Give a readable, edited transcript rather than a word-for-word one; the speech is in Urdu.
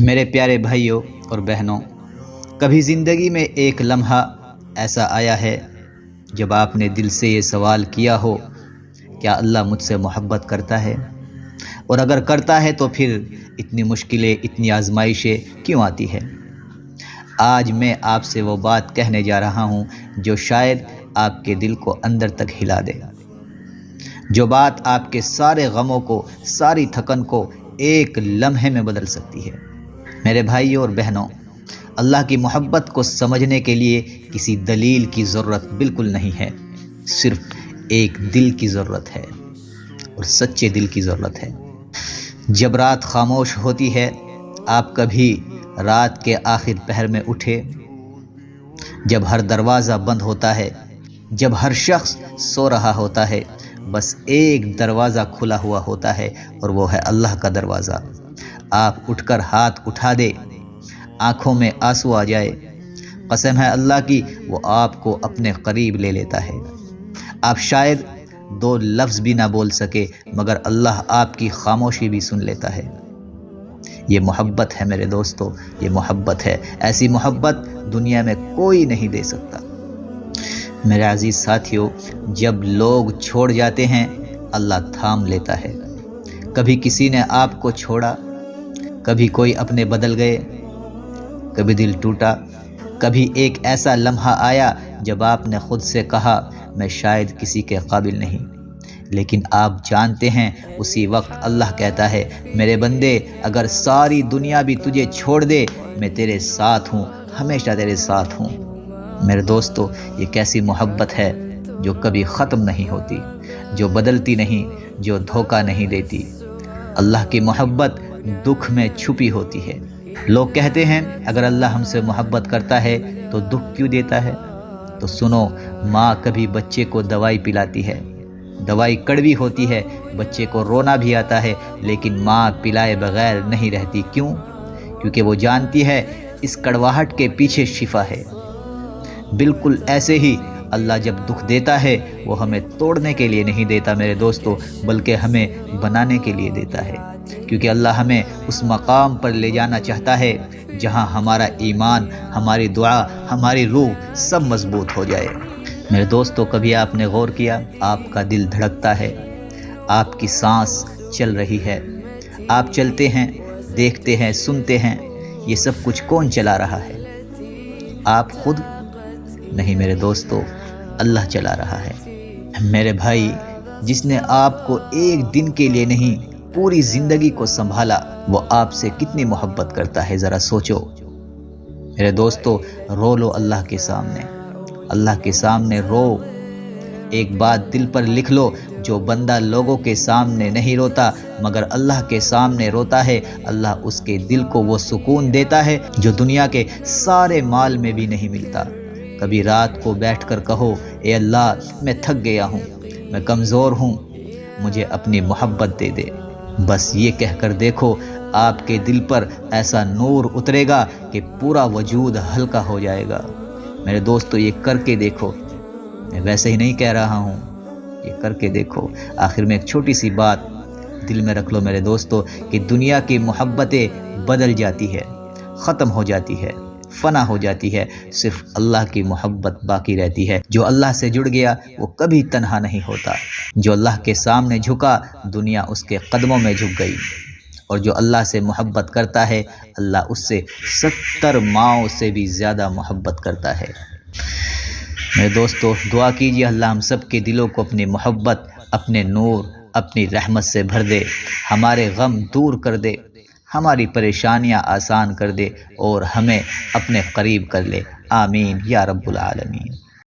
میرے پیارے بھائیوں اور بہنوں، کبھی زندگی میں ایک لمحہ ایسا آیا ہے جب آپ نے دل سے یہ سوال کیا ہو، کیا اللہ مجھ سے محبت کرتا ہے؟ اور اگر کرتا ہے تو پھر اتنی مشکلیں، اتنی آزمائشیں کیوں آتی ہے؟ آج میں آپ سے وہ بات کہنے جا رہا ہوں جو شاید آپ کے دل کو اندر تک ہلا دے، جو بات آپ کے سارے غموں کو، ساری تھکن کو ایک لمحے میں بدل سکتی ہے۔ میرے بھائیوں اور بہنوں، اللہ کی محبت کو سمجھنے کے لیے کسی دلیل کی ضرورت بالکل نہیں ہے، صرف ایک دل کی ضرورت ہے، اور سچے دل کی ضرورت ہے۔ جب رات خاموش ہوتی ہے، آپ کبھی رات کے آخر پہر میں اٹھے، جب ہر دروازہ بند ہوتا ہے، جب ہر شخص سو رہا ہوتا ہے، بس ایک دروازہ کھلا ہوا ہوتا ہے، اور وہ ہے اللہ کا دروازہ۔ آپ اٹھ کر ہاتھ اٹھا دے، آنکھوں میں آنسو آ جائے، قسم ہے اللہ کی، وہ آپ کو اپنے قریب لے لیتا ہے۔ آپ شاید دو لفظ بھی نہ بول سکے، مگر اللہ آپ کی خاموشی بھی سن لیتا ہے۔ یہ محبت ہے میرے دوستو، یہ محبت ہے۔ ایسی محبت دنیا میں کوئی نہیں دے سکتا۔ میرے عزیز ساتھیوں، جب لوگ چھوڑ جاتے ہیں، اللہ تھام لیتا ہے۔ کبھی کسی نے آپ کو چھوڑا، کبھی کوئی اپنے بدل گئے، کبھی دل ٹوٹا، کبھی ایک ایسا لمحہ آیا جب آپ نے خود سے کہا میں شاید کسی کے قابل نہیں، لیکن آپ جانتے ہیں اسی وقت اللہ کہتا ہے میرے بندے، اگر ساری دنیا بھی تجھے چھوڑ دے، میں تیرے ساتھ ہوں، ہمیشہ تیرے ساتھ ہوں۔ میرے دوستو، یہ کیسی محبت ہے جو کبھی ختم نہیں ہوتی، جو بدلتی نہیں، جو دھوکہ نہیں دیتی۔ اللہ کی محبت دکھ میں چھپی ہوتی ہے۔ لوگ کہتے ہیں اگر اللہ ہم سے محبت کرتا ہے تو دکھ کیوں دیتا ہے؟ تو سنو، ماں کبھی بچے کو دوائی پلاتی ہے، دوائی کڑوی ہوتی ہے، بچے کو رونا بھی آتا ہے، لیکن ماں پلائے بغیر نہیں رہتی۔ کیوں؟ کیونکہ وہ جانتی ہے اس کڑواہٹ کے پیچھے شفا ہے۔ بالکل ایسے ہی اللہ جب دکھ دیتا ہے، وہ ہمیں توڑنے کے لیے نہیں دیتا میرے دوستو، بلکہ ہمیں بنانے کے لیے دیتا ہے، کیونکہ اللہ ہمیں اس مقام پر لے جانا چاہتا ہے جہاں ہمارا ایمان، ہماری دعا، ہماری روح سب مضبوط ہو جائے۔ میرے دوستو، کبھی آپ نے غور کیا، آپ کا دل دھڑکتا ہے، آپ کی سانس چل رہی ہے، آپ چلتے ہیں، دیکھتے ہیں، سنتے ہیں، یہ سب کچھ کون چلا رہا ہے؟ آپ خود نہیں میرے دوستو، اللہ چلا رہا ہے۔ میرے بھائی، جس نے آپ کو ایک دن کے لیے نہیں پوری زندگی کو سنبھالا، وہ آپ سے کتنی محبت کرتا ہے، ذرا سوچو۔ میرے دوستو، رو لو اللہ کے سامنے، اللہ کے سامنے رو۔ ایک بات دل پر لکھ لو، جو بندہ لوگوں کے سامنے نہیں روتا مگر اللہ کے سامنے روتا ہے، اللہ اس کے دل کو وہ سکون دیتا ہے جو دنیا کے سارے مال میں بھی نہیں ملتا۔ کبھی رات کو بیٹھ کر کہو، اے اللہ، میں تھک گیا ہوں، میں کمزور ہوں، مجھے اپنی محبت دے دے۔ بس یہ کہہ کر دیکھو، آپ کے دل پر ایسا نور اترے گا کہ پورا وجود ہلکا ہو جائے گا۔ میرے دوستو، یہ کر کے دیکھو، میں ویسے ہی نہیں کہہ رہا ہوں، یہ کر کے دیکھو۔ آخر میں ایک چھوٹی سی بات دل میں رکھ لو میرے دوستو، کہ دنیا کی محبتیں بدل جاتی ہے، ختم ہو جاتی ہے، فنا ہو جاتی ہے، صرف اللہ کی محبت باقی رہتی ہے۔ جو اللہ سے جڑ گیا وہ کبھی تنہا نہیں ہوتا۔ جو اللہ کے سامنے جھکا، دنیا اس کے قدموں میں جھک گئی، اور جو اللہ سے محبت کرتا ہے، اللہ اس سے 70 ماؤں سے بھی زیادہ محبت کرتا ہے۔ میرے دوستو، دعا کیجیے اللہ ہم سب کے دلوں کو اپنی محبت، اپنے نور، اپنی رحمت سے بھر دے، ہمارے غم دور کر دے، ہماری پریشانیاں آسان کر دے، اور ہمیں اپنے قریب کر لے۔ آمین یا رب العالمین۔